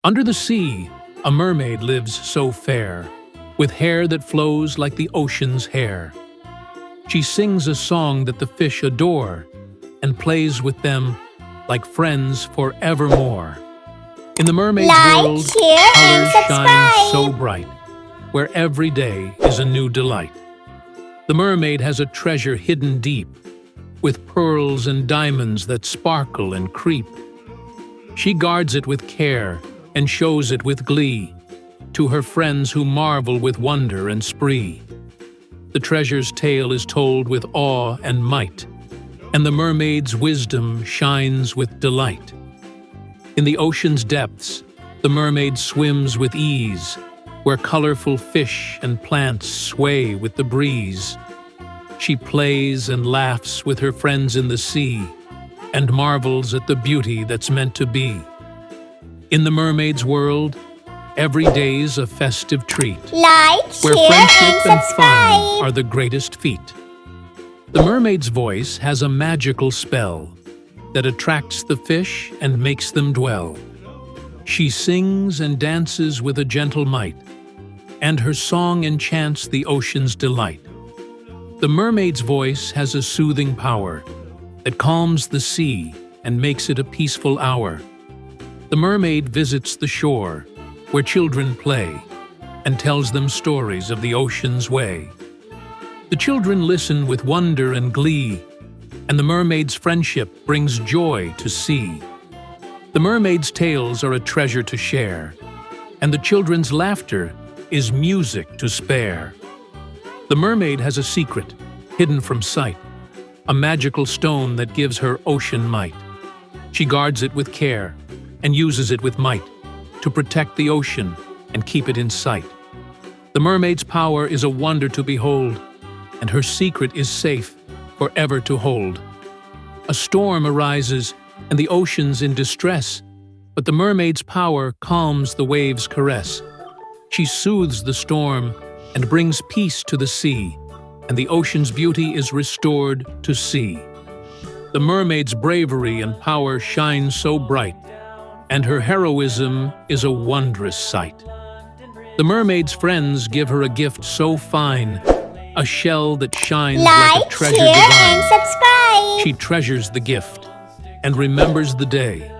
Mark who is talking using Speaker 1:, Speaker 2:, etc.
Speaker 1: Under the sea, a mermaid lives so fair, with hair that flows like the ocean's hair. She sings a song that the fish adore, and plays with them like friends forevermore. In the mermaid's world,
Speaker 2: share, and
Speaker 1: colors shine
Speaker 2: subscribe.
Speaker 1: so bright, where every day is a new delight. The mermaid has a treasure hidden deep, with pearls and diamonds that sparkle and creep. She guards it with care and shows it with glee to her friends who marvel with wonder and spree. The treasure's tale is told with awe and might, and the mermaid's wisdom shines with delight. In the ocean's depths, the mermaid swims with ease, where colorful fish and plants sway with the breeze. She plays and laughs with her friends in the sea, and marvels at the beauty that's meant to be. In the mermaid's world, every day's a festive treat,
Speaker 2: Like,
Speaker 1: where
Speaker 2: share,
Speaker 1: friendship
Speaker 2: and
Speaker 1: and fun
Speaker 2: subscribe.
Speaker 1: are the greatest feat. The mermaid's voice has a magical spell that attracts the fish and makes them dwell. She sings and dances with a gentle might, and her song enchants the ocean's delight. The mermaid's voice has a soothing power that calms the sea and makes it a peaceful hour. The mermaid visits the shore, where children play, and tells them stories of the ocean's way. The children listen with wonder and glee, and the mermaid's friendship brings joy to see. The mermaid's tales are a treasure to share, and the children's laughter is music to spare. The mermaid has a secret, hidden from sight, a magical stone that gives her ocean might. She guards it with care and uses it with might to protect the ocean and keep it in sight. The mermaid's power is a wonder to behold, and her secret is safe forever to hold. A storm arises and the ocean's in distress, but the mermaid's power calms the waves' caress. She soothes the storm and brings peace to the sea, and the ocean's beauty is restored to see. The mermaid's bravery and power shine so bright, and her heroism is a wondrous sight. The mermaid's friends give her a gift so fine, a shell that shines like a treasure
Speaker 2: share,
Speaker 1: divine.
Speaker 2: and subscribe.
Speaker 1: She treasures the gift and remembers the day